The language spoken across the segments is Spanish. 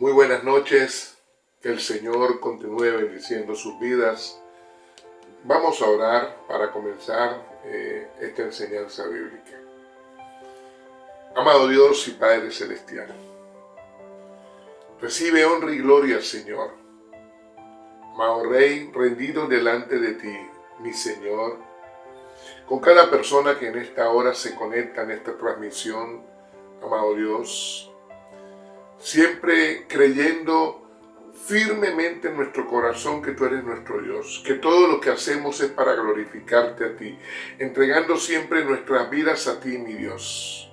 Muy buenas noches, que el Señor continúe bendiciendo sus vidas. Vamos a orar para comenzar esta enseñanza bíblica. Amado Dios y Padre Celestial, recibe honra y gloria, Señor. Amado Rey, rendido delante de ti, mi Señor, con cada persona que en esta hora se conecta en esta transmisión, amado Dios, siempre creyendo firmemente en nuestro corazón que tú eres nuestro Dios, que todo lo que hacemos es para glorificarte a ti, entregando siempre nuestras vidas a ti, mi Dios,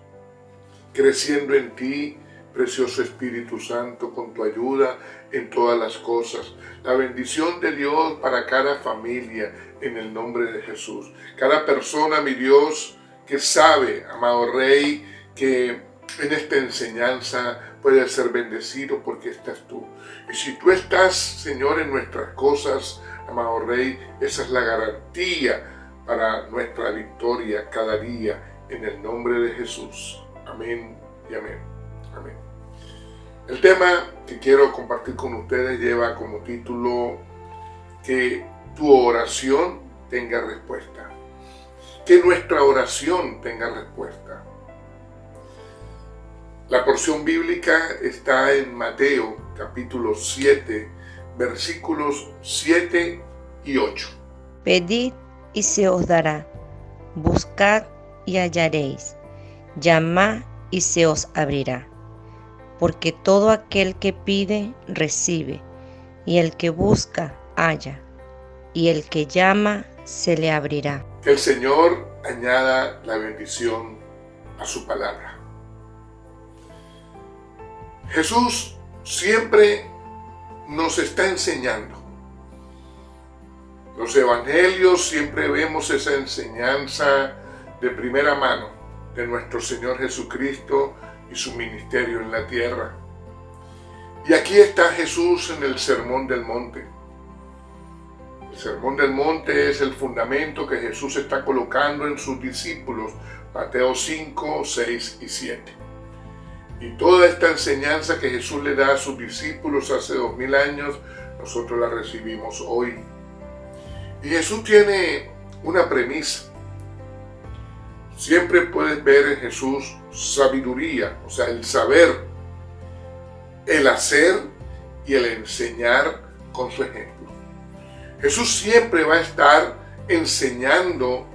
creciendo en ti, precioso Espíritu Santo, con tu ayuda en todas las cosas. La bendición de Dios para cada familia en el nombre de Jesús. Cada persona, mi Dios, que sabe, amado Rey, que en esta enseñanza puede ser bendecido porque estás tú. Y si tú estás, Señor, en nuestras cosas, amado Rey, esa es la garantía para nuestra victoria cada día en el nombre de Jesús. Amén y amén. Amén. El tema que quiero compartir con ustedes lleva como título que tu oración tenga respuesta. Que nuestra oración tenga respuesta. La porción bíblica está en Mateo capítulo 7, versículos 7 y 8. Pedid y se os dará, buscad y hallaréis, llamad y se os abrirá. Porque todo aquel que pide, recibe, y el que busca, halla, y el que llama, se le abrirá. Que el Señor añada la bendición a su palabra. Jesús siempre nos está enseñando. Los evangelios siempre vemos esa enseñanza de primera mano de nuestro Señor Jesucristo y su ministerio en la tierra. Y aquí está Jesús en el Sermón del Monte. El Sermón del Monte es el fundamento que Jesús está colocando en sus discípulos, Mateo 5, 6 y 7. Y toda esta enseñanza que Jesús le da a sus discípulos hace 2000 años, nosotros la recibimos hoy. Y Jesús tiene una premisa. Siempre puedes ver en Jesús sabiduría, o sea, el saber, el hacer y el enseñar con su ejemplo. Jesús siempre va a estar enseñando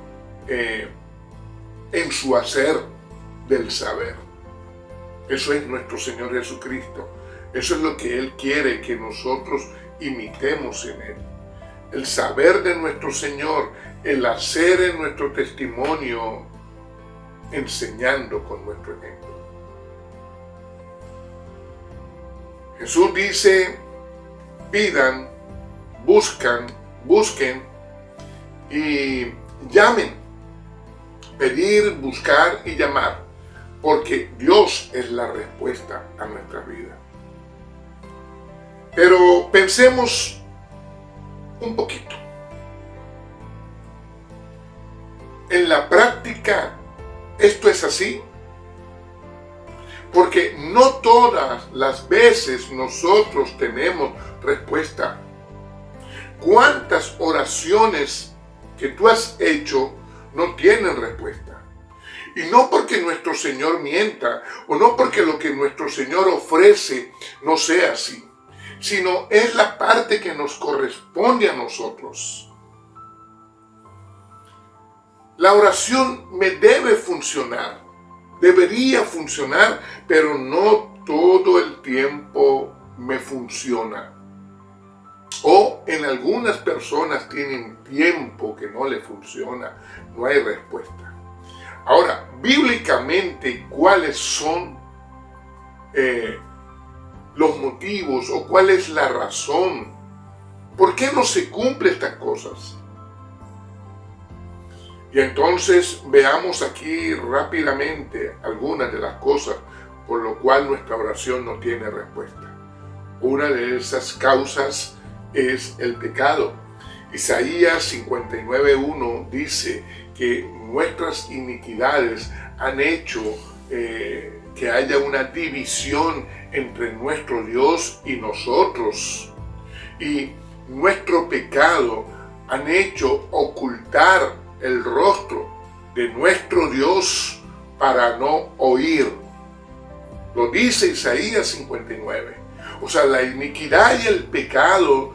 en su hacer del saber. Eso es nuestro Señor Jesucristo. Eso es lo que Él quiere que nosotros imitemos en Él. El saber de nuestro Señor, el hacer en nuestro testimonio, enseñando con nuestro ejemplo. Jesús dice, pidan, busquen y llamen. Pedir, buscar y llamar. Porque Dios es la respuesta a nuestra vida. Pero pensemos un poquito. En la práctica, ¿esto es así? Porque no todas las veces nosotros tenemos respuesta. ¿Cuántas oraciones que tú has hecho no tienen respuesta? Y no porque nuestro Señor mienta, o no porque lo que nuestro Señor ofrece no sea así, sino es la parte que nos corresponde a nosotros. La oración me debe funcionar, debería funcionar, pero no todo el tiempo me funciona. O en algunas personas tienen tiempo que no le funciona, no hay respuesta. Ahora, bíblicamente, ¿cuáles son los motivos o cuál es la razón? ¿Por qué no se cumplen estas cosas? Y entonces veamos aquí rápidamente algunas de las cosas por lo cual nuestra oración no tiene respuesta. Una de esas causas es el pecado. Isaías 59:1 dice que nuestras iniquidades han hecho que haya una división entre nuestro Dios y nosotros. Y nuestro pecado han hecho ocultar el rostro de nuestro Dios para no oír. Lo dice Isaías 59. O sea, la iniquidad y el pecado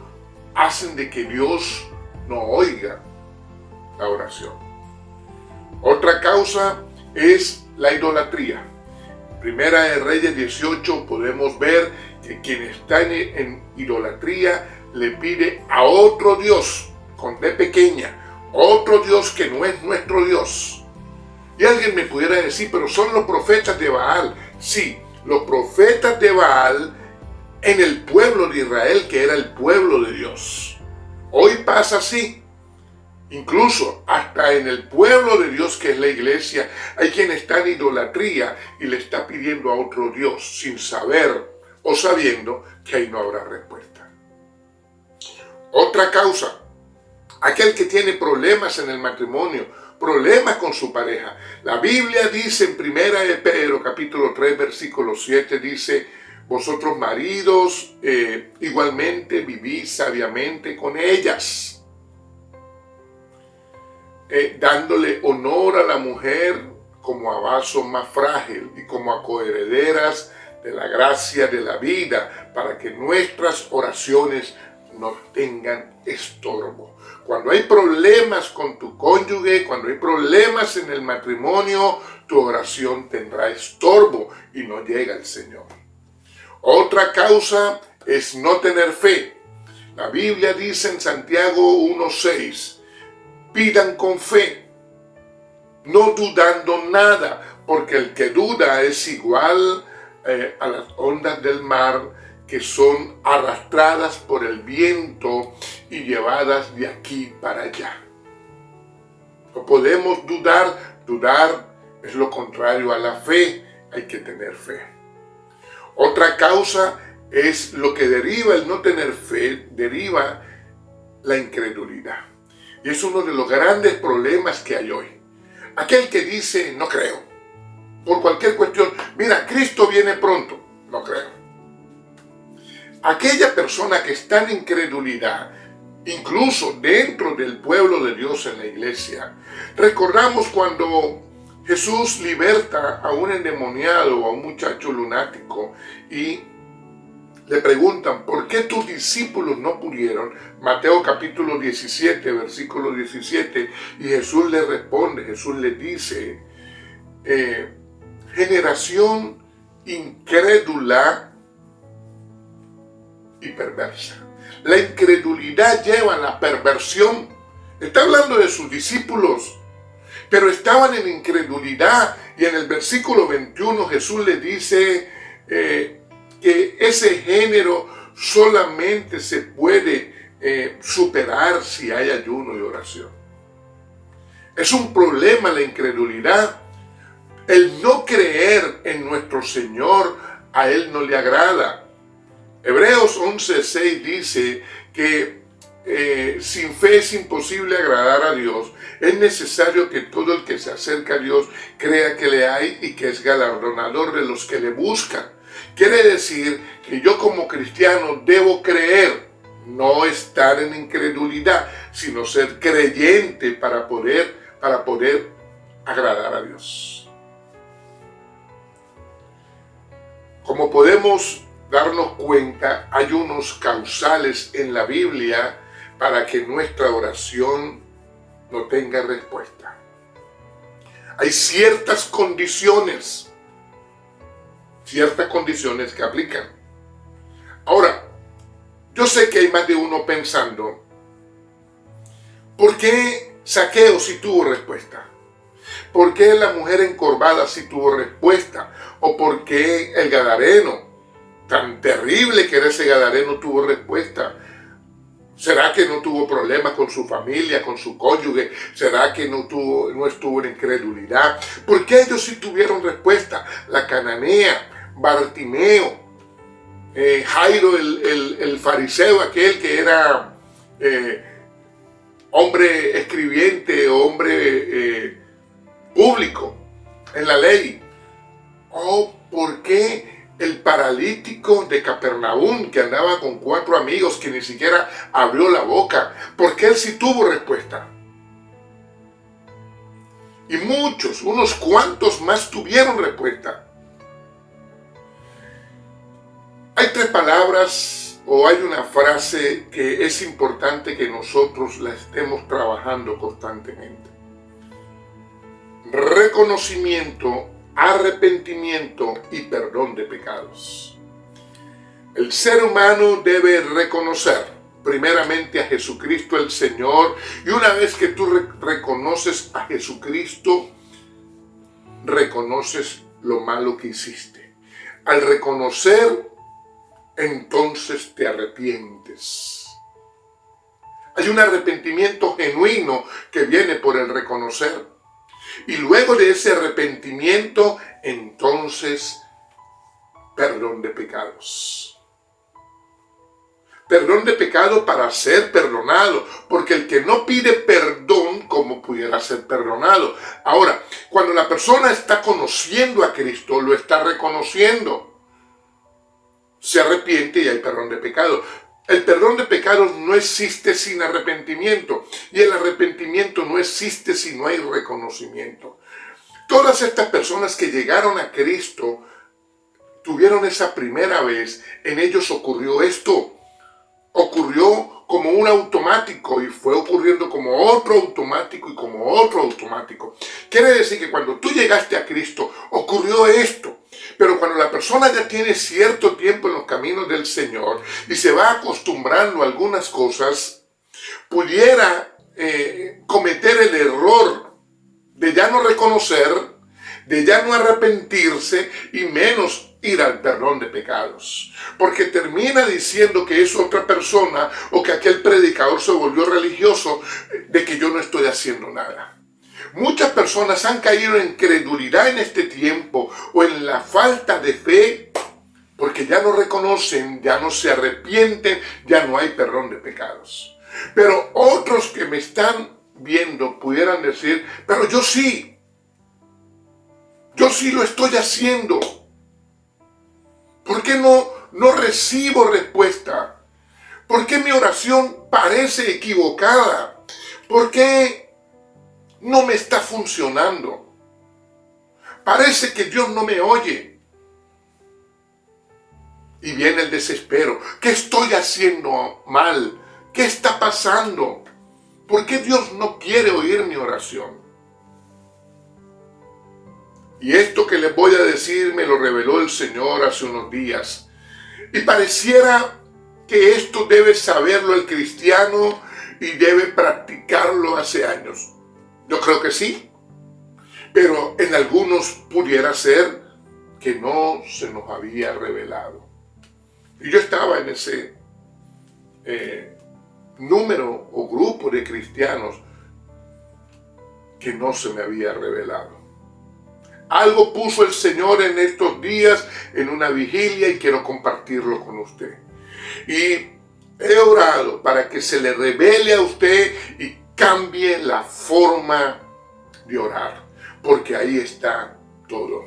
hacen de que Dios no oiga la oración. Otra causa es la idolatría. Primera de Reyes 18 podemos ver que quien está en idolatría le pide a otro Dios, con D pequeña, otro Dios que no es nuestro Dios. Y alguien me pudiera decir, pero son los profetas de Baal. Sí, los profetas de Baal en el pueblo de Israel, que era el pueblo de Dios. Hoy pasa así. Incluso hasta en el pueblo de Dios, que es la iglesia, hay quien está en idolatría y le está pidiendo a otro Dios sin saber o sabiendo que ahí no habrá respuesta. Otra causa, aquel que tiene problemas en el matrimonio, problemas con su pareja. La Biblia dice en Primera de Pedro, capítulo 3, versículo 7, dice: vosotros maridos igualmente vivís sabiamente con ellas, dándole honor a la mujer como a vaso más frágil y como a coherederas de la gracia de la vida, para que nuestras oraciones no tengan estorbo. Cuando hay problemas con tu cónyuge, cuando hay problemas en el matrimonio, tu oración tendrá estorbo y no llega al Señor. Otra causa es no tener fe. La Biblia dice en Santiago 1:6, pidan con fe, no dudando nada, porque el que duda es igual a las ondas del mar, que son arrastradas por el viento y llevadas de aquí para allá. No podemos dudar. Dudar es lo contrario a la fe. Hay que tener fe. Otra causa es lo que deriva el no tener fe, deriva la incredulidad. Y es uno de los grandes problemas que hay hoy. Aquel que dice, no creo, por cualquier cuestión, mira, Cristo viene pronto, no creo. Aquella persona que está en incredulidad, incluso dentro del pueblo de Dios en la iglesia. Recordamos cuando Jesús liberta a un endemoniado, a un muchacho lunático, y le preguntan, ¿por qué tus discípulos no pudieron? Mateo capítulo 17, versículo 17, y Jesús le responde, Jesús le dice, generación incrédula y perversa. La incredulidad lleva a la perversión. Está hablando de sus discípulos, pero estaban en incredulidad, y en el versículo 21 Jesús le dice que ese género solamente se puede superar si hay ayuno y oración. Es un problema la incredulidad. El no creer en nuestro Señor, a Él no le agrada. Hebreos 11:6 dice que sin fe es imposible agradar a Dios. Es necesario que todo el que se acerca a Dios crea que le hay y que es galardonador de los que le buscan. Quiere decir que yo como cristiano debo creer, no estar en incredulidad, sino ser creyente para poder agradar a Dios. Como podemos darnos cuenta, hay unos causales en la Biblia para que nuestra oración no tenga respuesta. Hay ciertas condiciones que aplican. Ahora, yo sé que hay más de uno pensando, ¿por qué Zaqueo sí tuvo respuesta? ¿Por qué la mujer encorvada sí tuvo respuesta? ¿O por qué el gadareno, tan terrible que era ese gadareno, tuvo respuesta? ¿Será que no tuvo problemas con su familia, con su cónyuge? ¿Será que no estuvo en incredulidad? ¿Por qué ellos sí tuvieron respuesta? La cananea, Bartimeo, Jairo el fariseo, aquel que era hombre escribiente, hombre público en la ley. ¿Por qué el paralítico de Capernaum que andaba con 4 amigos que ni siquiera abrió la boca, porque él sí tuvo respuesta. Y muchos, unos cuantos más tuvieron respuesta. Hay 3 palabras o hay una frase que es importante que nosotros la estemos trabajando constantemente. Reconocimiento, arrepentimiento y perdón de pecados. El ser humano debe reconocer primeramente a Jesucristo el Señor, y una vez que tú reconoces a Jesucristo, reconoces lo malo que hiciste. Al reconocer, entonces te arrepientes. Hay un arrepentimiento genuino que viene por el reconocer. Y luego de ese arrepentimiento, entonces, perdón de pecados. Perdón de pecado para ser perdonado, porque el que no pide perdón, ¿cómo pudiera ser perdonado? Ahora, cuando la persona está conociendo a Cristo, lo está reconociendo, se arrepiente y hay perdón de pecado. El perdón de pecados no existe sin arrepentimiento, y el arrepentimiento no existe si no hay reconocimiento. Todas estas personas que llegaron a Cristo tuvieron esa primera vez, en ellos ocurrió esto. Ocurrió como un automático y fue ocurriendo como otro automático y como otro automático. Quiere decir que cuando tú llegaste a Cristo ocurrió esto. Pero cuando la persona ya tiene cierto tiempo en los caminos del Señor y se va acostumbrando a algunas cosas, pudiera cometer el error de ya no reconocer, de ya no arrepentirse y menos ir al perdón de pecados. Porque termina diciendo que es otra persona o que aquel predicador se volvió religioso, de que yo no estoy haciendo nada. Muchas personas han caído en credulidad en este tiempo o en la falta de fe porque ya no reconocen, ya no se arrepienten, ya no hay perdón de pecados. Pero otros que me están viendo pudieran decir, pero yo sí lo estoy haciendo. ¿Por qué no recibo respuesta? ¿Por qué mi oración parece equivocada? ¿Por qué no me está funcionando? Parece que Dios no me oye. Y viene el desespero. ¿Qué estoy haciendo mal? ¿Qué está pasando? ¿Por qué Dios no quiere oír mi oración? Y esto que les voy a decir me lo reveló el Señor hace unos días. Y pareciera que esto debe saberlo el cristiano y debe practicarlo hace años. Yo creo que sí, pero en algunos pudiera ser que no se nos había revelado. Y yo estaba en ese número o grupo de cristianos que no se me había revelado. Algo puso el Señor en estos días en una vigilia y quiero compartirlo con usted. Y he orado para que se le revele a usted y cambie la forma de orar, porque ahí está todo.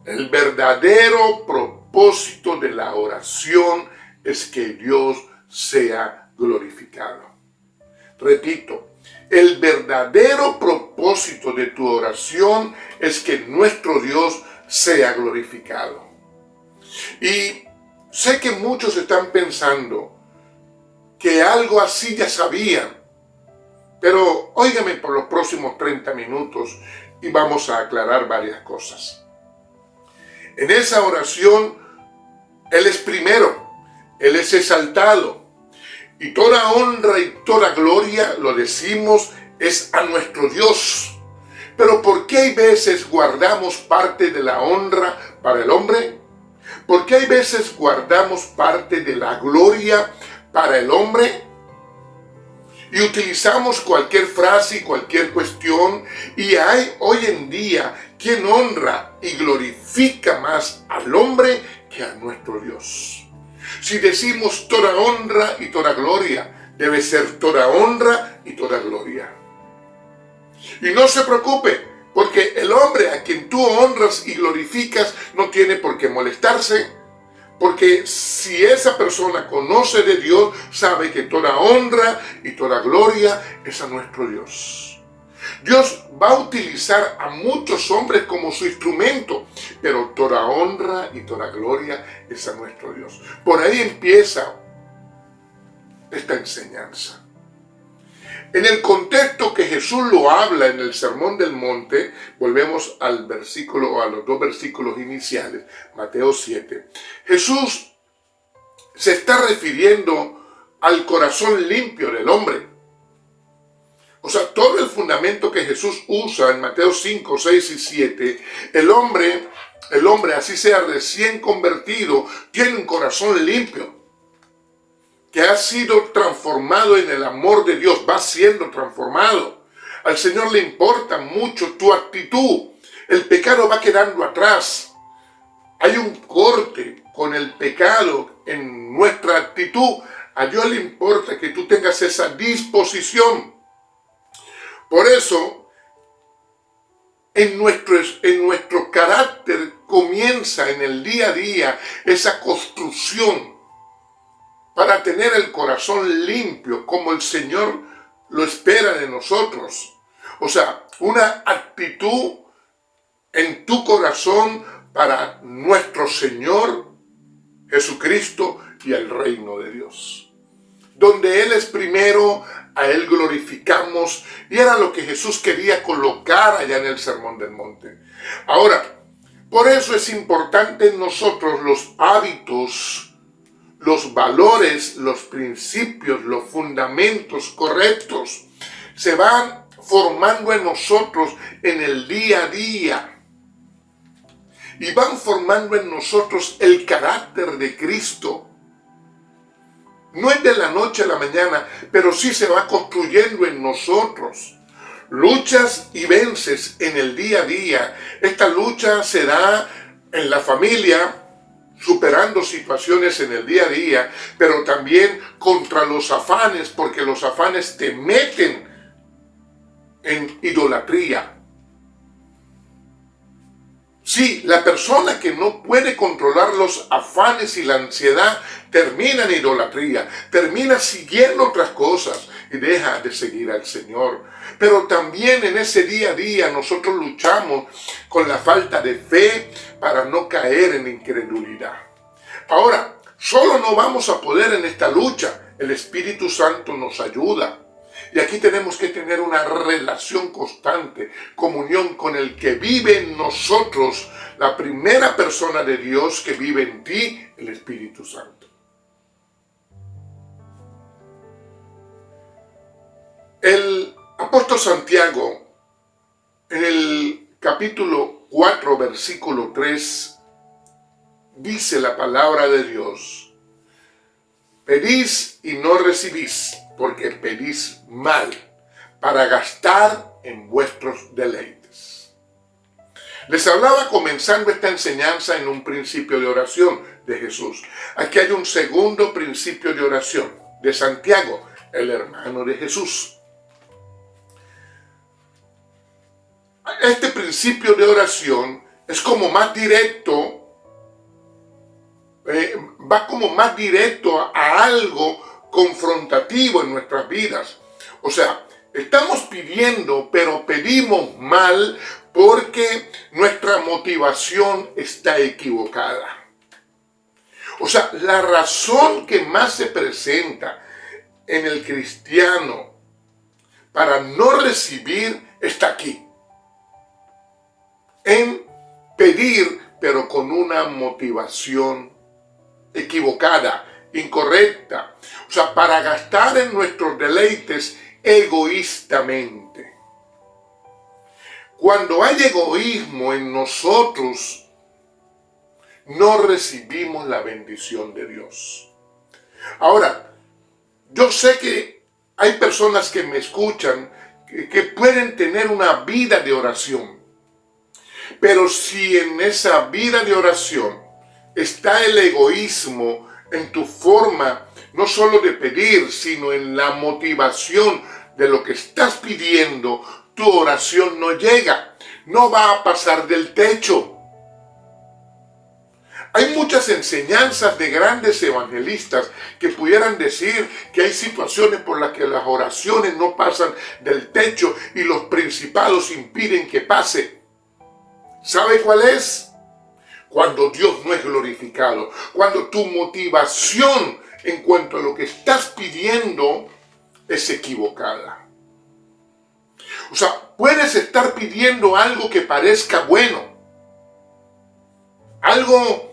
El verdadero propósito de la oración es que Dios sea glorificado. Repito, el verdadero propósito de tu oración es que nuestro Dios sea glorificado. Y sé que muchos están pensando que algo así ya sabían, pero óigame por los próximos 30 minutos y vamos a aclarar varias cosas. En esa oración, Él es primero, Él es exaltado. Y toda honra y toda gloria, lo decimos, es a nuestro Dios. Pero ¿por qué hay veces guardamos parte de la honra para el hombre? ¿Por qué hay veces guardamos parte de la gloria para el hombre? Y utilizamos cualquier frase y cualquier cuestión. Y hay hoy en día quien honra y glorifica más al hombre que a nuestro Dios. Si decimos toda honra y toda gloria, debe ser toda honra y toda gloria. Y no se preocupe, Porque el hombre a quien tú honras y glorificas no tiene por qué molestarse. Porque si esa persona conoce de Dios, sabe que toda honra y toda gloria es a nuestro Dios. Dios va a utilizar a muchos hombres como su instrumento, pero toda honra y toda gloria es a nuestro Dios. Por ahí empieza esta enseñanza. En el contexto que Jesús lo habla en el Sermón del Monte, volvemos al versículo o a los 2 versículos iniciales, Mateo 7. Jesús se está refiriendo al corazón limpio del hombre. O sea, todo el fundamento que Jesús usa en Mateo 5, 6 y 7, el hombre, así sea recién convertido, tiene un corazón limpio, que ha sido transformado en el amor de Dios, va siendo transformado. Al Señor le importa mucho tu actitud. El pecado va quedando atrás. Hay un corte con el pecado en nuestra actitud. A Dios le importa que tú tengas esa disposición. Por eso, en nuestro carácter comienza en el día a día esa construcción para tener el corazón limpio como el Señor lo espera de nosotros. O sea, una actitud en tu corazón para nuestro Señor Jesucristo y el reino de Dios. Donde Él es primero, a Él glorificamos, y era lo que Jesús quería colocar allá en el Sermón del Monte. Ahora, por eso es importante en nosotros los hábitos, los valores, los principios, los fundamentos correctos. Se van formando en nosotros en el día a día. Y van formando en nosotros el carácter de Cristo. No es de la noche a la mañana, pero sí se va construyendo en nosotros. Luchas y vences en el día a día. Esta lucha se da en la familia, superando situaciones en el día a día, pero también contra los afanes, porque los afanes te meten en idolatría. Sí, la persona que no puede controlar los afanes y la ansiedad termina en idolatría, termina siguiendo otras cosas y deja de seguir al Señor. Pero también en ese día a día nosotros luchamos con la falta de fe para no caer en incredulidad. Ahora, solo no vamos a poder en esta lucha. El Espíritu Santo nos ayuda. Y aquí tenemos que tener una relación constante, comunión con el que vive en nosotros, la primera persona de Dios que vive en ti, el Espíritu Santo. El apóstol Santiago, en el capítulo 4, versículo 3, dice la palabra de Dios: pedís y no recibís, porque pedís mal, para gastar en vuestros deleites. Les hablaba comenzando esta enseñanza en un principio de oración de Jesús. Aquí hay un segundo principio de oración de Santiago, el hermano de Jesús. Este principio de oración es como más directo, va como más directo a algo confrontativo en nuestras vidas. O sea, estamos pidiendo, pero pedimos mal porque nuestra motivación está equivocada. O sea, la razón que más se presenta en el cristiano para no recibir está aquí. En pedir, pero con una motivación equivocada, incorrecta. O sea, para gastar en nuestros deleites egoístamente. Cuando hay egoísmo en nosotros, no recibimos la bendición de Dios. Ahora, yo sé que hay personas que me escuchan que pueden tener una vida de oración. Pero si en esa vida de oración está el egoísmo en tu forma, no solo de pedir, sino en la motivación de lo que estás pidiendo, tu oración no llega. no va a pasar del techo. Hay muchas enseñanzas de grandes evangelistas que pudieran decir que hay situaciones por las que las oraciones no pasan del techo y los principados impiden que pase. ¿Sabe cuál es? Cuando Dios no es glorificado, cuando tu motivación en cuanto a lo que estás pidiendo es equivocada. O sea, puedes estar pidiendo algo que parezca bueno, algo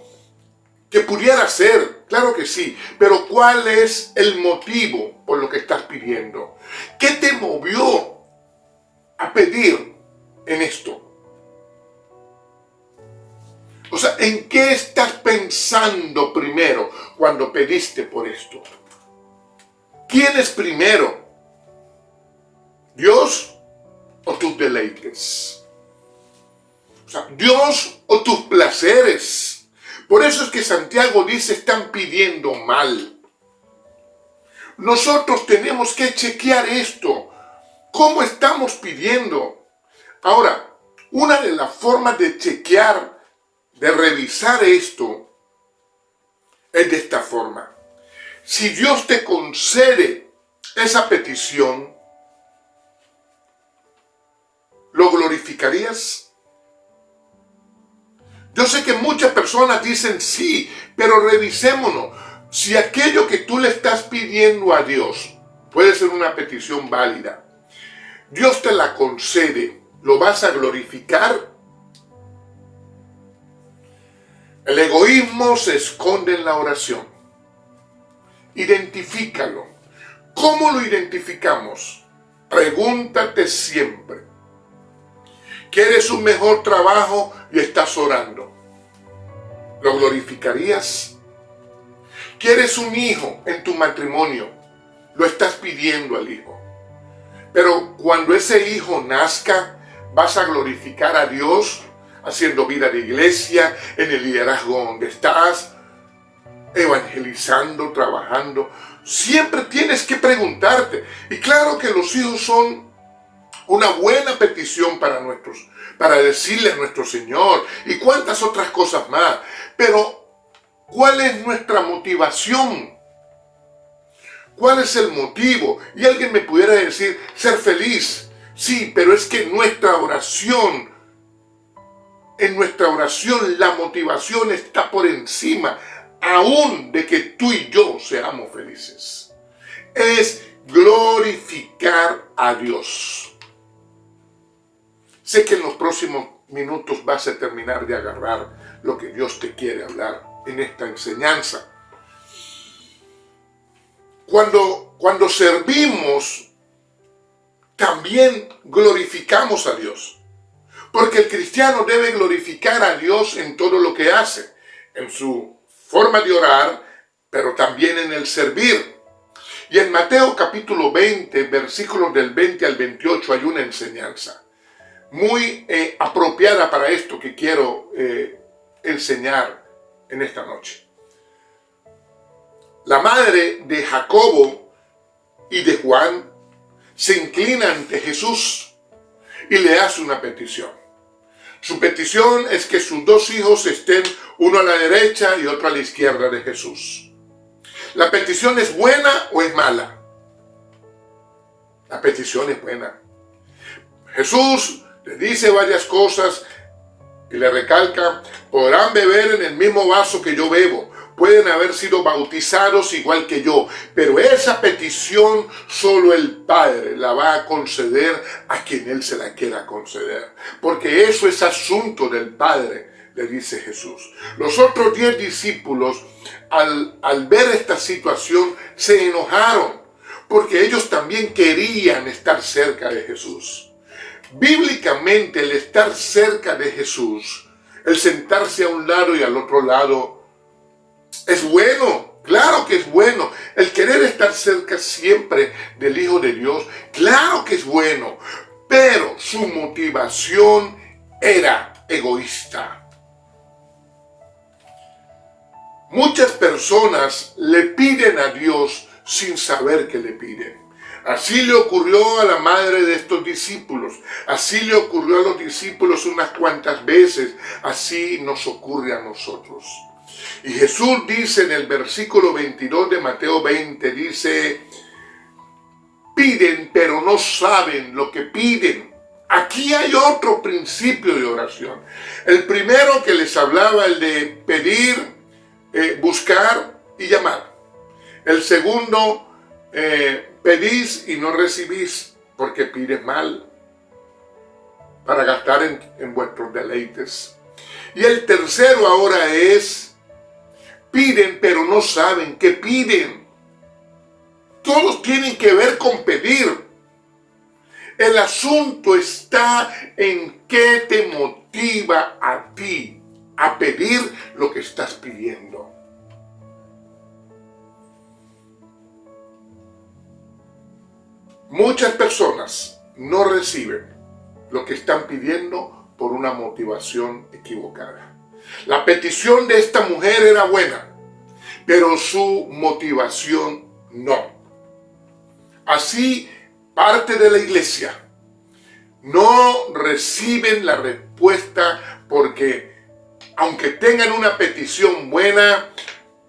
que pudiera ser, claro que sí, pero ¿cuál es el motivo por lo que estás pidiendo? ¿Qué te movió a pedir en esto? O sea, ¿en qué estás pensando primero cuando pediste por esto? ¿Quién es primero? ¿Dios o tus deleites? O sea, ¿Dios o tus placeres? Por eso es que Santiago dice, están pidiendo mal. Nosotros tenemos que chequear esto. ¿Cómo estamos pidiendo? Ahora, una de las formas de chequear, de revisar esto, es de esta forma. Si Dios te concede esa petición, ¿lo glorificarías? Yo sé que muchas personas dicen sí, pero revisémonos. Si aquello que tú le estás pidiendo a Dios puede ser una petición válida, Dios te la concede, ¿lo vas a glorificar? El egoísmo se esconde en la oración. Identifícalo. ¿Cómo lo identificamos? Pregúntate siempre. ¿Quieres un mejor trabajo y estás orando? ¿Lo glorificarías? ¿Quieres un hijo en tu matrimonio? Lo estás pidiendo al hijo. Pero cuando ese hijo nazca, ¿vas a glorificar a Dios haciendo vida de iglesia, en el liderazgo donde estás, evangelizando, trabajando? Siempre tienes que preguntarte. Y claro que los hijos son una buena petición para decirle a nuestro Señor y cuántas otras cosas más. Pero, ¿cuál es nuestra motivación? ¿Cuál es el motivo? Y alguien me pudiera decir, ser feliz. Sí, pero es que en nuestra oración la motivación está por encima, aún de que tú y yo seamos felices. Es glorificar a Dios. Sé que en los próximos minutos vas a terminar de agarrar lo que Dios te quiere hablar en esta enseñanza. Cuando servimos, también glorificamos a Dios. Porque el cristiano debe glorificar a Dios en todo lo que hace, en su forma de orar, pero también en el servir. Y en Mateo capítulo 20, versículos del 20 al 28, hay una enseñanza muy apropiada para esto que quiero enseñar en esta noche. La madre de Jacobo y de Juan se inclina ante Jesús y le hace una petición. Su petición es que sus dos hijos estén uno a la derecha y otro a la izquierda de Jesús. ¿La petición es buena o es mala? La petición es buena. Jesús le dice varias cosas y le recalca, podrán beber en el mismo vaso que yo bebo, pueden haber sido bautizados igual que yo, pero esa petición solo el Padre la va a conceder a quien Él se la quiera conceder, porque eso es asunto del Padre, le dice Jesús. Los otros 10 discípulos, al ver esta situación, se enojaron, porque ellos también querían estar cerca de Jesús. Bíblicamente, el estar cerca de Jesús, el sentarse a un lado y al otro lado, es bueno, claro que es bueno. El querer estar cerca siempre del Hijo de Dios, claro que es bueno, pero su motivación era egoísta. Muchas personas le piden a Dios sin saber que le piden. Así le ocurrió a la madre de estos discípulos. Así le ocurrió a los discípulos unas cuantas veces. Así nos ocurre a nosotros. Y Jesús dice en el versículo 22 de Mateo 20, dice, piden pero no saben lo que piden. Aquí hay otro principio de oración. El primero que les hablaba, el de pedir, buscar y llamar. El segundo, pedís y no recibís porque pides mal para gastar en vuestros deleites. Y el tercero ahora es, piden pero no saben qué piden. Todos tienen que ver con pedir. El asunto está en qué te motiva a ti a pedir lo que estás pidiendo. Muchas personas no reciben lo que están pidiendo por una motivación equivocada. La petición de esta mujer era buena, pero su motivación no. Así, parte de la iglesia no reciben la respuesta porque, aunque tengan una petición buena,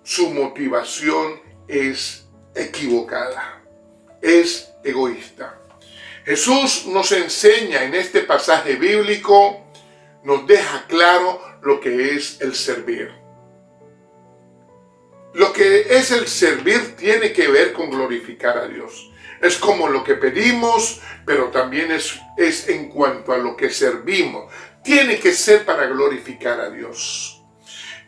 su motivación es equivocada, es egoísta. Jesús nos enseña en este pasaje bíblico, nos deja claro lo que es el servir. Lo que es el servir tiene que ver con glorificar a Dios. Es como lo que pedimos, pero también es en cuanto a lo que servimos. Tiene que ser para glorificar a Dios.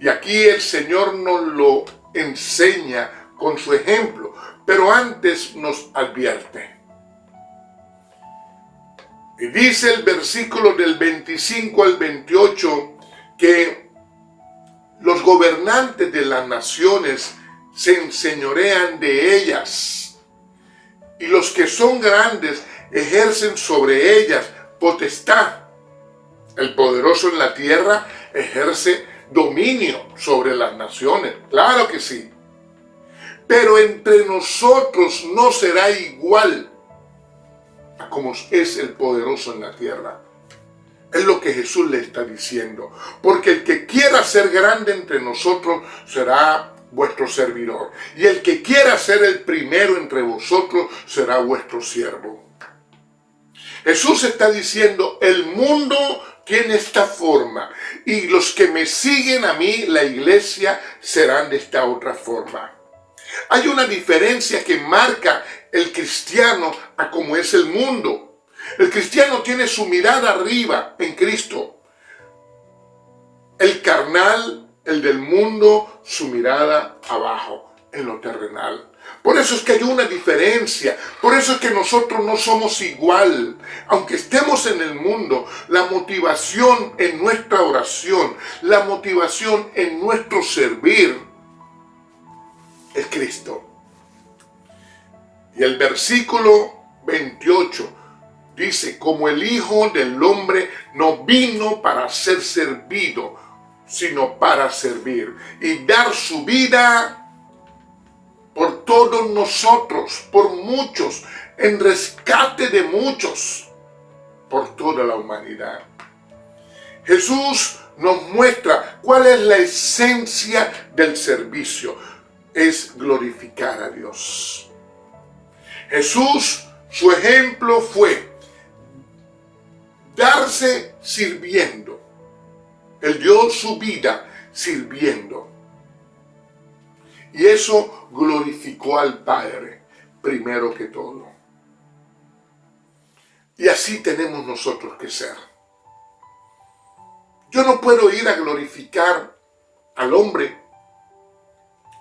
Y aquí el Señor nos lo enseña con su ejemplo, pero antes nos advierte. Y dice el versículo del 25 al 28 que los gobernantes de las naciones se enseñorean de ellas. Y los que son grandes ejercen sobre ellas potestad. El poderoso en la tierra ejerce dominio sobre las naciones. Claro que sí. Pero entre nosotros no será igual a como es el poderoso en la tierra. Es lo que Jesús le está diciendo. Porque el que quiera ser grande entre nosotros será vuestro servidor. Y el que quiera ser el primero entre vosotros será vuestro siervo. Jesús está diciendo, el mundo tiene esta forma. Y los que me siguen a mí, la iglesia, serán de esta otra forma. Hay una diferencia que marca el cristiano a cómo es el mundo. El cristiano tiene su mirada arriba en Cristo. El carnal, el del mundo, su mirada abajo, en lo terrenal. Por eso es que hay una diferencia. Por eso es que nosotros no somos igual. Aunque estemos en el mundo, la motivación en nuestra oración, la motivación en nuestro servir, es Cristo. Y el versículo 28 dice, como el Hijo del Hombre no vino para ser servido, sino para servir y dar su vida por todos nosotros, por muchos, en rescate de muchos, por toda la humanidad. Jesús nos muestra cuál es la esencia del servicio. Es glorificar a Dios. Jesús, su ejemplo fue darse sirviendo. Él dio su vida sirviendo. Y eso glorificó al Padre, primero que todo. Y así tenemos nosotros que ser. Yo no puedo ir a glorificar al hombre,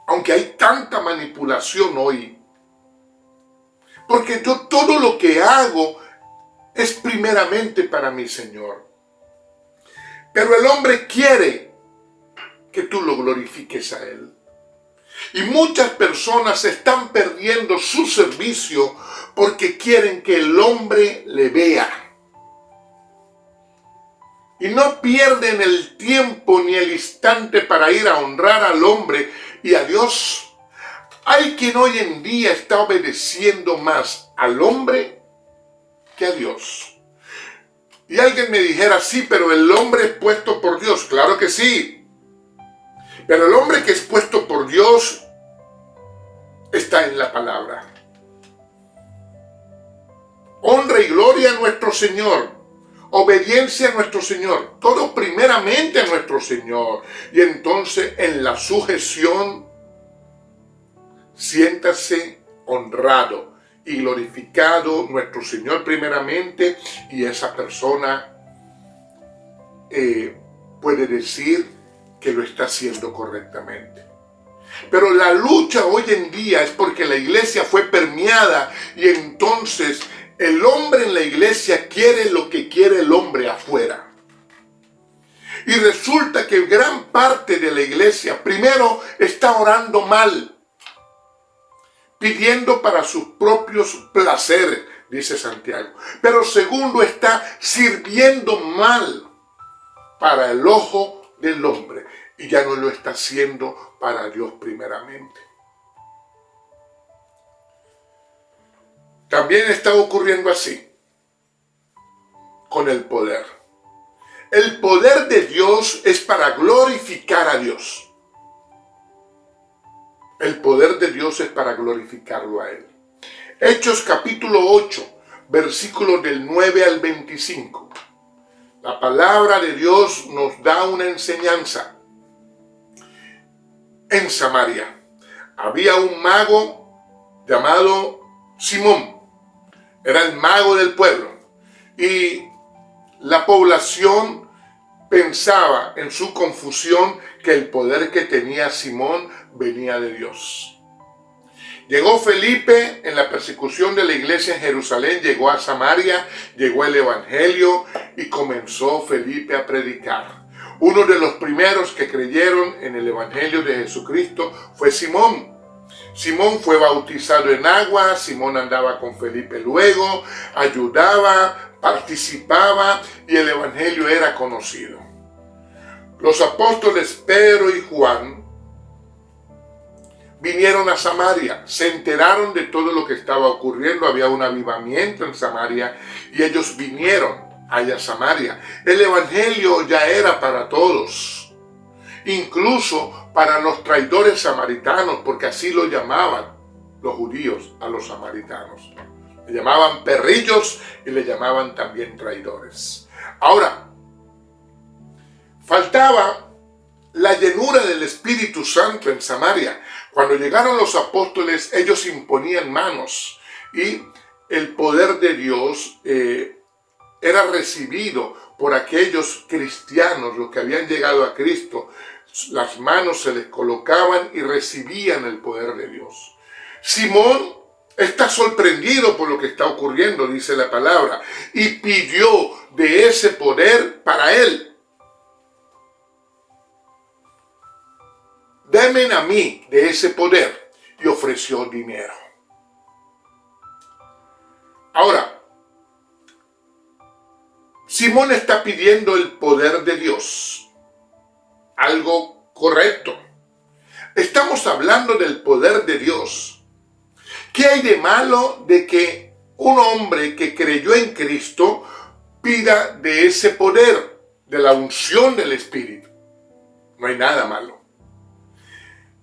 aunque hay tanta manipulación hoy. Porque yo todo lo que hago es primeramente para mi Señor. Pero el hombre quiere que tú lo glorifiques a Él. Y muchas personas están perdiendo su servicio porque quieren que el hombre le vea. Y no pierden el tiempo ni el instante para ir a honrar al hombre y a Dios. Hay quien hoy en día está obedeciendo más al hombre que a Dios. Y alguien me dijera, sí, pero el hombre es puesto por Dios. Claro que sí. Pero el hombre que es puesto por Dios está en la palabra. Honra y gloria a nuestro Señor. Obediencia a nuestro Señor. Todo primeramente a nuestro Señor. Y entonces en la sujeción, siéntase honrado y glorificado nuestro Señor primeramente, y esa persona puede decir que lo está haciendo correctamente. Pero la lucha hoy en día es porque la iglesia fue permeada y entonces el hombre en la iglesia quiere lo que quiere el hombre afuera. Y resulta que gran parte de la iglesia primero está orando mal, pidiendo para sus propios placeres, dice Santiago. Pero segundo, está sirviendo mal para el ojo del hombre y ya no lo está haciendo para Dios primeramente. También está ocurriendo así con el poder. El poder de Dios es para glorificar a Dios. El poder de Dios es para glorificarlo a Él. Hechos capítulo 8, versículos del 9 al 25. La palabra de Dios nos da una enseñanza. En Samaria había un mago llamado Simón. Era el mago del pueblo. Y la población pensaba en su confusión que el poder que tenía Simón venía de Dios. Llegó Felipe en la persecución de la iglesia en Jerusalén, llegó a Samaria, llegó el evangelio y comenzó Felipe a predicar. Uno de los primeros que creyeron en el evangelio de Jesucristo fue Simón. Simón fue bautizado en agua, Simón andaba con Felipe luego, ayudaba, participaba y el evangelio era conocido. Los apóstoles Pedro y Juan vinieron a Samaria, se enteraron de todo lo que estaba ocurriendo, había un avivamiento en Samaria y ellos vinieron allá a Samaria. El evangelio ya era para todos, incluso para los traidores samaritanos, porque así lo llamaban los judíos a los samaritanos. Le llamaban perrillos y le llamaban también traidores. Ahora, faltaba la llenura del Espíritu Santo en Samaria. Cuando llegaron los apóstoles, ellos imponían manos y el poder de Dios era recibido por aquellos cristianos, los que habían llegado a Cristo. Las manos se les colocaban y recibían el poder de Dios. Simón está sorprendido por lo que está ocurriendo, dice la palabra, y pidió de ese poder para él. Denme a mí de ese poder, y ofreció dinero. Ahora, Simón está pidiendo el poder de Dios, algo correcto. Estamos hablando del poder de Dios. ¿Qué hay de malo de que un hombre que creyó en Cristo pida de ese poder, de la unción del Espíritu? No hay nada malo.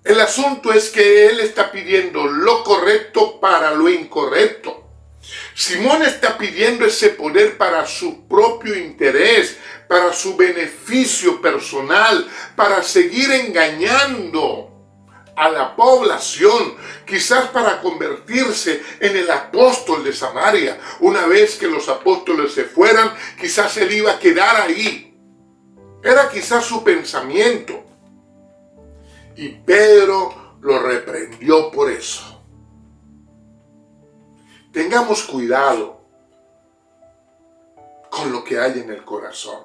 El asunto es que él está pidiendo lo correcto para lo incorrecto. Simón está pidiendo ese poder para su propio interés, para su beneficio personal, para seguir engañando a la población, quizás para convertirse en el apóstol de Samaria. Una vez que los apóstoles se fueran, quizás él iba a quedar ahí. Era quizás su pensamiento. Y Pedro lo reprendió por eso. Tengamos cuidado con lo que hay en el corazón.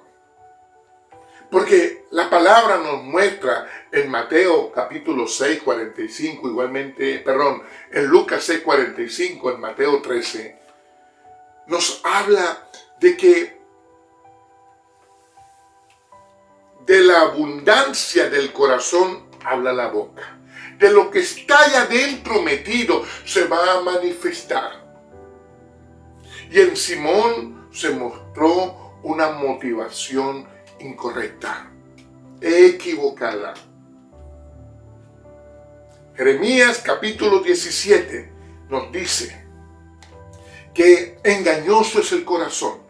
Porque la palabra nos muestra en Mateo capítulo 6, 45, en Lucas 6, 45, en Mateo 13, nos habla de que de la abundancia del corazón habla la boca. de lo que está allá adentro metido, se va a manifestar. Y en Simón se mostró una motivación incorrecta, equivocada. Jeremías capítulo 17 nos dice que engañoso es el corazón.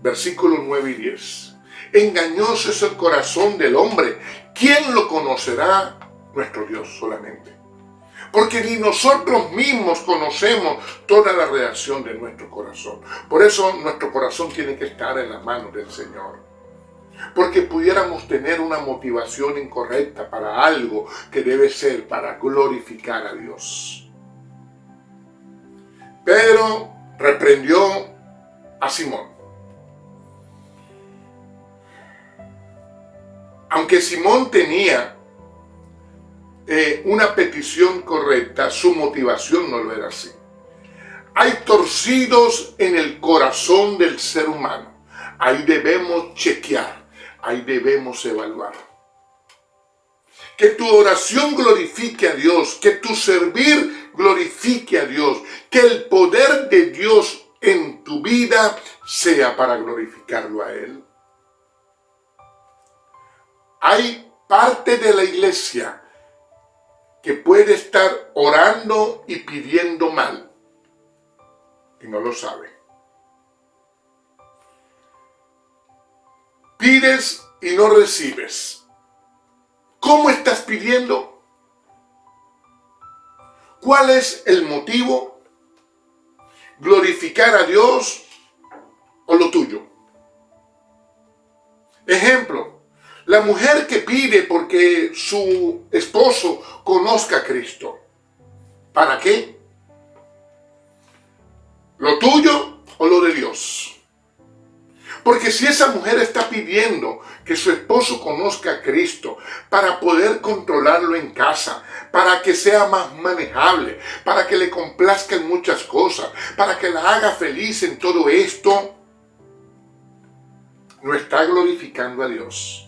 Versículos 9 y 10. Engañoso es el corazón del hombre. ¿Quién lo conocerá? Nuestro Dios solamente. Porque ni nosotros mismos conocemos toda la reacción de nuestro corazón. Por eso nuestro corazón tiene que estar en las manos del Señor. Porque pudiéramos tener una motivación incorrecta para algo que debe ser para glorificar a Dios. Pedro reprendió a Simón. Aunque Simón tenía una petición correcta, su motivación no lo era así. Hay torcidos en el corazón del ser humano. Ahí debemos chequear, ahí debemos evaluar. Que tu oración glorifique a Dios, que tu servir glorifique a Dios, que el poder de Dios en tu vida sea para glorificarlo a Él. Hay parte de la iglesia que puede estar orando y pidiendo mal y no lo sabe. Pides y no recibes. ¿Cómo estás pidiendo? ¿Cuál es el motivo? ¿Glorificar a Dios o lo tuyo? Ejemplo. La mujer que pide porque su esposo conozca a Cristo. ¿Para qué? ¿Lo tuyo o lo de Dios? Porque si esa mujer está pidiendo que su esposo conozca a Cristo para poder controlarlo en casa, para que sea más manejable, para que le complazca en muchas cosas, para que la haga feliz en todo esto, no está glorificando a Dios.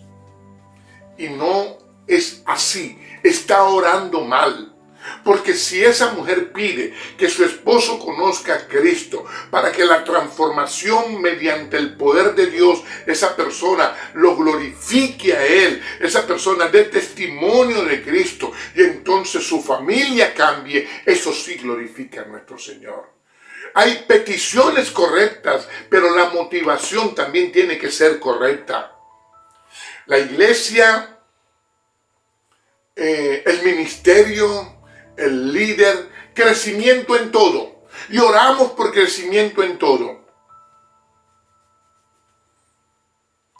Y no es así, está orando mal. Porque si esa mujer pide que su esposo conozca a Cristo para que la transformación mediante el poder de Dios, esa persona lo glorifique a Él, esa persona dé testimonio de Cristo y entonces su familia cambie, eso sí glorifica a nuestro Señor. Hay peticiones correctas, pero la motivación también tiene que ser correcta. La iglesia, el ministerio, el líder, crecimiento en todo. Y oramos por crecimiento en todo.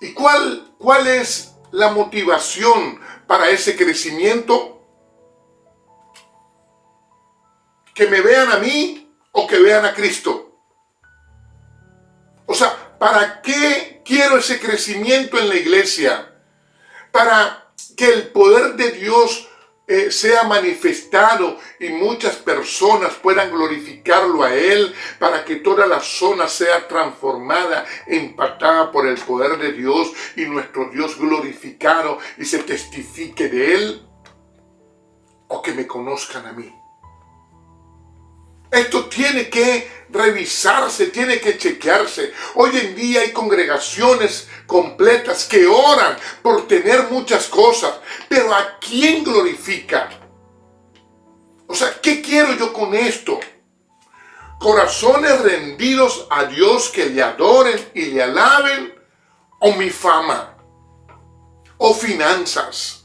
¿Y cuál es la motivación para ese crecimiento? ¿Que me vean a mí o que vean a Cristo? O sea, ¿para qué quiero ese crecimiento en la iglesia? Para que el poder de Dios sea manifestado y muchas personas puedan glorificarlo a Él, para que toda la zona sea transformada, impactada por el poder de Dios y nuestro Dios glorificado y se testifique de Él, o que me conozcan a mí. Esto tiene que revisarse, tiene que chequearse. Hoy en día hay congregaciones completas que oran por tener muchas cosas, pero ¿a quién glorifica? O sea, ¿qué quiero yo con esto? Corazones rendidos a Dios que le adoren y le alaben, o mi fama, o finanzas.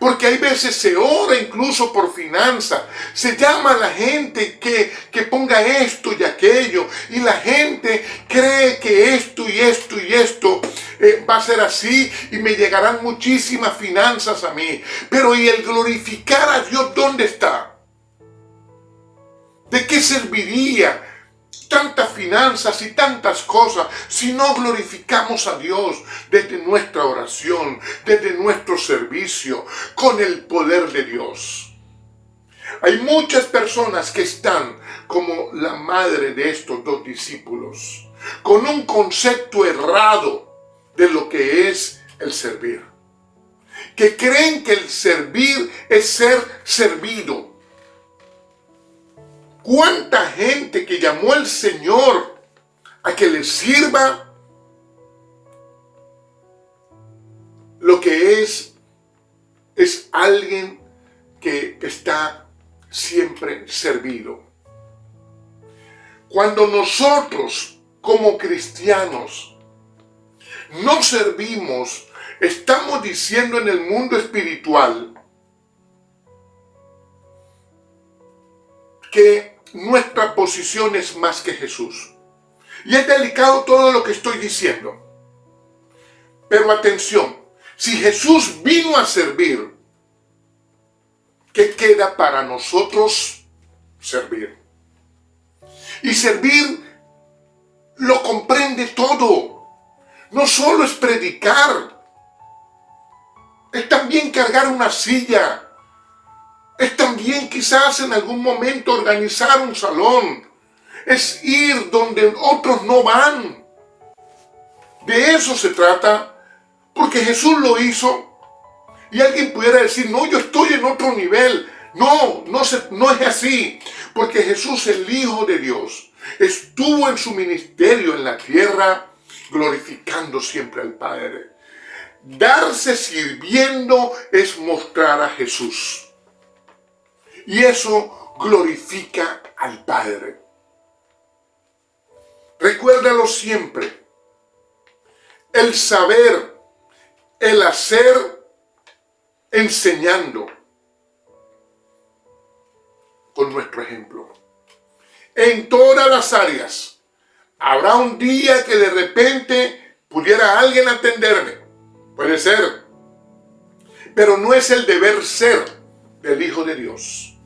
Porque hay veces se ora incluso por finanzas. Se llama a la gente que ponga esto y aquello. Y la gente cree que esto y esto y esto va a ser así. Y me llegarán muchísimas finanzas a mí. Pero ¿y el glorificar a Dios dónde está? ¿De qué serviría tantas finanzas y tantas cosas si no glorificamos a Dios desde nuestra oración, desde nuestro servicio, con el poder de Dios? Hay muchas personas que están como la madre de estos dos discípulos, con un concepto errado de lo que es el servir. que creen que el servir es ser servido. ¿Cuánta gente que llamó al Señor a que le sirva lo que es alguien que está siempre servido? Cuando nosotros como cristianos no servimos, estamos diciendo en el mundo espiritual que nuestra posición es más que Jesús. Y es delicado todo lo que estoy diciendo. Pero atención, si Jesús vino a servir, ¿qué queda para nosotros? Servir. Y servir lo comprende todo. No solo es predicar, es también cargar una silla, es también quizás en algún momento organizar un salón, es ir donde otros no van. De eso se trata, porque Jesús lo hizo. Y alguien pudiera decir, no, yo estoy en otro nivel. No es así, porque Jesús, el Hijo de Dios, estuvo en su ministerio en la tierra glorificando siempre al Padre. Darse sirviendo es mostrar a Jesús. Y eso glorifica al Padre. Recuérdalo siempre. El saber, el hacer, enseñando con nuestro ejemplo. En todas las áreas. Habrá un día que de repente pudiera alguien atenderme. Puede ser. Pero no es el deber ser del Hijo de Dios.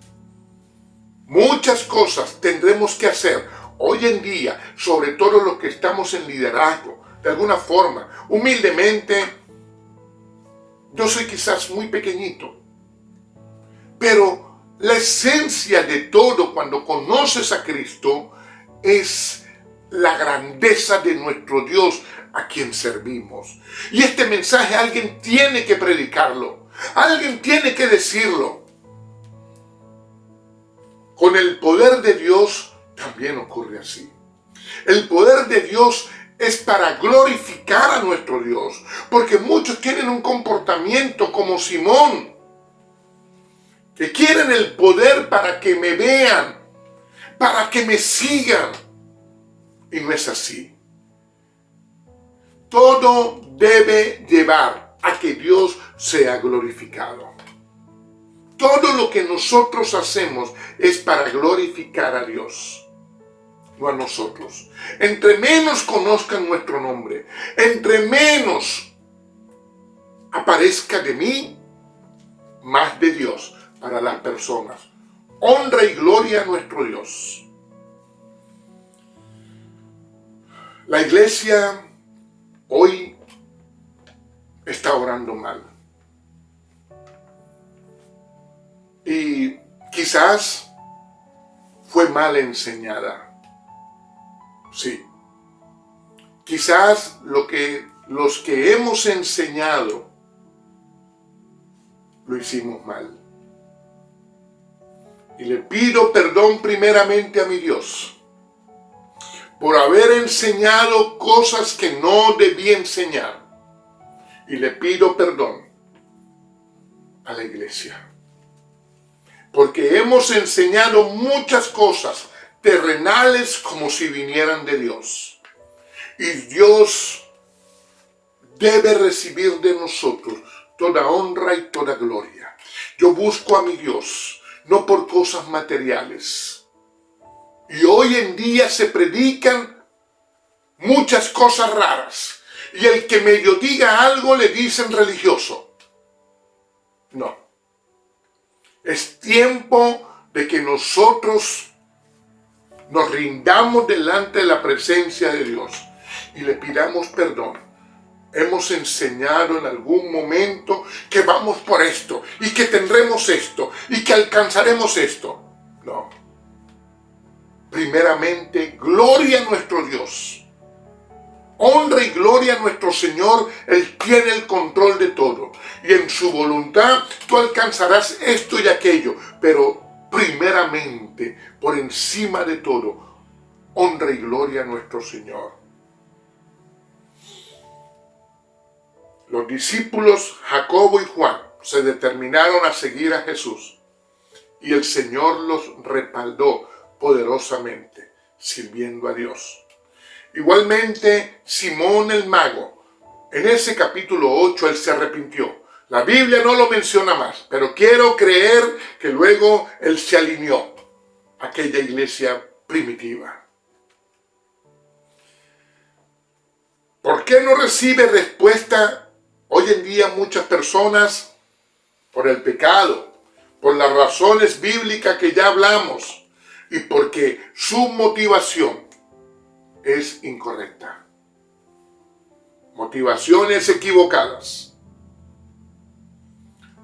Muchas cosas tendremos que hacer hoy en día, sobre todo los que estamos en liderazgo, de alguna forma, humildemente. Yo soy quizás muy pequeñito, pero la esencia de todo cuando conoces a Cristo es la grandeza de nuestro Dios a quien servimos. Y este mensaje alguien tiene que predicarlo, alguien tiene que decirlo. Con el poder de Dios también ocurre así. El poder de Dios es para glorificar a nuestro Dios, porque muchos tienen un comportamiento como Simón, que quieren el poder para que me vean, para que me sigan. Y no es así. Todo debe llevar a que Dios sea glorificado. Todo lo que nosotros hacemos es para glorificar a Dios, no a nosotros. Entre menos conozcan nuestro nombre, entre menos aparezca de mí, más de Dios para las personas. Honra y gloria a nuestro Dios. La iglesia hoy está orando mal. Y quizás fue mal enseñada. Sí. Quizás los que hemos enseñado lo hicimos mal. Y le pido perdón primeramente a mi Dios por haber enseñado cosas que no debí enseñar. Y le pido perdón a la iglesia. Porque hemos enseñado muchas cosas terrenales como si vinieran de Dios. Y Dios debe recibir de nosotros toda honra y toda gloria. Yo busco a mi Dios, no por cosas materiales. Y hoy en día se predican muchas cosas raras. Y el que medio diga algo le dicen religioso. No. Es tiempo de que nosotros nos rindamos delante de la presencia de Dios y le pidamos perdón. Hemos enseñado en algún momento que vamos por esto y que tendremos esto y que alcanzaremos esto. No. Primeramente, gloria a nuestro Dios. Honra y gloria a nuestro Señor. Él tiene el control de todo. Y en su voluntad tú alcanzarás esto y aquello. Pero primeramente, por encima de todo, honra y gloria a nuestro Señor. Los discípulos Jacobo y Juan se determinaron a seguir a Jesús. Y el Señor los respaldó poderosamente, sirviendo a Dios. Igualmente, Simón el mago, en ese capítulo 8, él se arrepintió. La Biblia no lo menciona más, pero quiero creer que luego él se alineó a aquella iglesia primitiva. ¿Por qué no recibe respuesta hoy en día muchas personas? Por el pecado, por las razones bíblicas que ya hablamos y porque su motivación es incorrecta. Motivaciones equivocadas.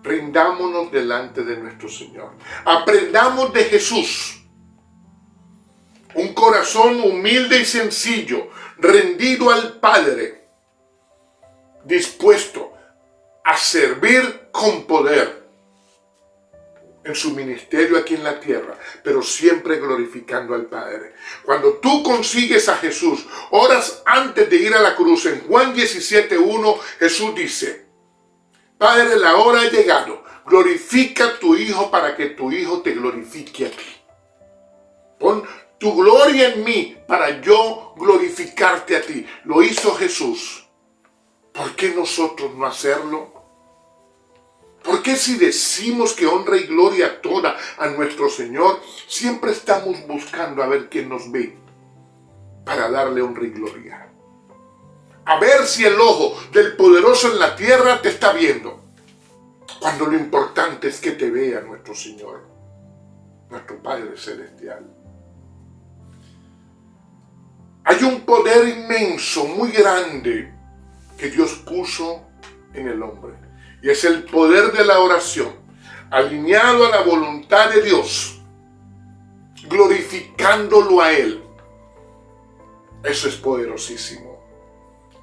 Rindámonos delante de nuestro Señor. Aprendamos de Jesús. Un corazón humilde y sencillo, rendido al Padre, dispuesto a servir con poder en su ministerio aquí en la tierra, pero siempre glorificando al Padre. Cuando tú consigues a Jesús, horas antes de ir a la cruz, en Juan 17:1, Jesús dice: Padre, la hora ha llegado, glorifica a tu Hijo para que tu Hijo te glorifique a ti. Pon tu gloria en mí para yo glorificarte a ti. Lo hizo Jesús. ¿Por qué nosotros no hacerlo? ¿Por qué si decimos que honra y gloria toda a nuestro Señor, siempre estamos buscando a ver quién nos ve para darle honra y gloria? A ver si el ojo del poderoso en la tierra te está viendo, cuando lo importante es que te vea nuestro Señor, nuestro Padre Celestial. Hay un poder inmenso, muy grande, que Dios puso en el hombre. Y es el poder de la oración, alineado a la voluntad de Dios, glorificándolo a Él. Eso es poderosísimo.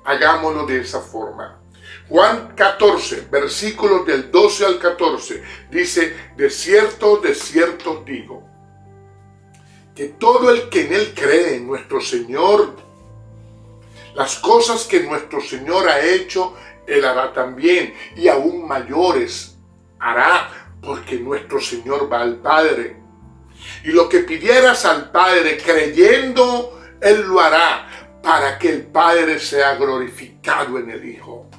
Hagámoslo de esa forma. Juan 14, versículos del 12 al 14, dice: de cierto os digo, que todo el que en Él cree, en nuestro Señor, las cosas que nuestro Señor ha hecho, Él hará también, y aún mayores hará, porque nuestro Señor va al Padre. Y lo que pidieras al Padre creyendo, Él lo hará, para que el Padre sea glorificado en el Hijo.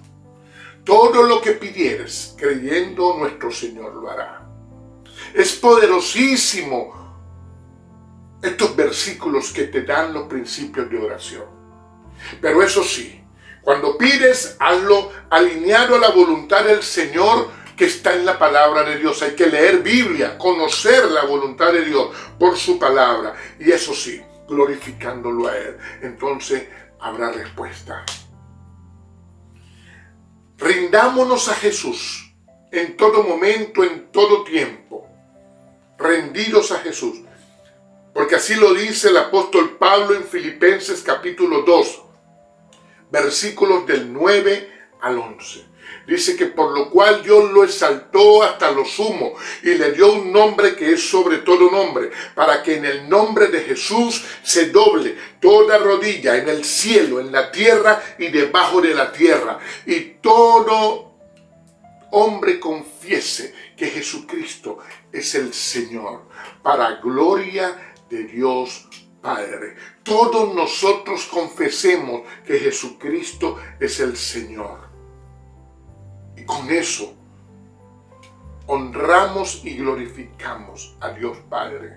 Todo lo que pidieres creyendo, nuestro Señor lo hará. Es poderosísimo estos versículos que te dan los principios de oración. Pero eso sí, cuando pides, hazlo alineado a la voluntad del Señor que está en la palabra de Dios. Hay que leer Biblia, conocer la voluntad de Dios por su palabra. Y eso sí, glorificándolo a Él. Entonces habrá respuesta. Rindámonos a Jesús en todo momento, en todo tiempo. Rendidos a Jesús. Porque así lo dice el apóstol Pablo en Filipenses capítulo 2. Versículos del 9 al 11. Dice que por lo cual Dios lo exaltó hasta lo sumo y le dio un nombre que es sobre todo nombre, para que en el nombre de Jesús se doble toda rodilla en el cielo, en la tierra y debajo de la tierra, y todo hombre confiese que Jesucristo es el Señor, para gloria de Dios Padre. Todos nosotros confesemos que Jesucristo es el Señor. Y con eso honramos y glorificamos a Dios Padre.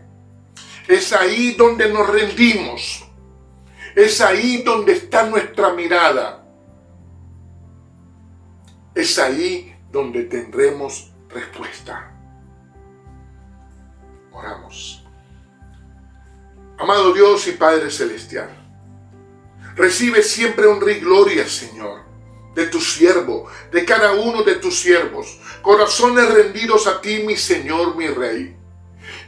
Es ahí donde nos rendimos. Es ahí donde está nuestra mirada. Es ahí donde tendremos respuesta. Oramos. Amado Dios y Padre Celestial, recibe siempre honra y gloria, Señor, de tu siervo, de cada uno de tus siervos, corazones rendidos a ti, mi Señor, mi Rey,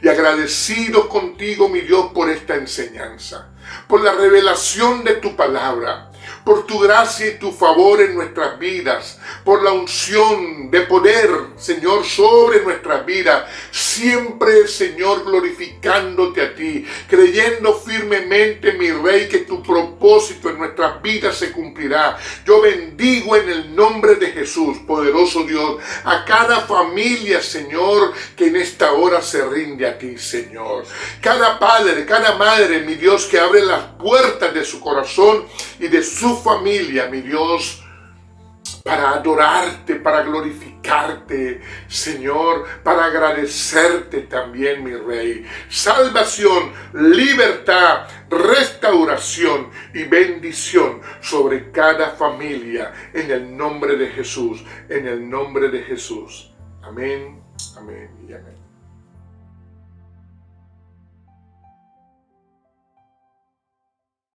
y agradecidos contigo, mi Dios, por esta enseñanza, por la revelación de tu palabra, por tu gracia y tu favor en nuestras vidas, por la unción de poder, Señor, sobre nuestras vidas. Siempre, Señor, glorificándote a ti, creyendo firmemente, mi Rey, que tu propósito en nuestras vidas se cumplirá. Yo bendigo en el nombre de Jesús, poderoso Dios, a cada familia, Señor, que en esta hora se rinde a ti, Señor. Cada padre, cada madre, mi Dios, que abre las puertas de su corazón y de su familia, mi Dios, para adorarte, para glorificarte, Señor, para agradecerte también, mi Rey. Salvación, libertad, restauración y bendición sobre cada familia, en el nombre de Jesús, en el nombre de Jesús. Amén, amén y amén.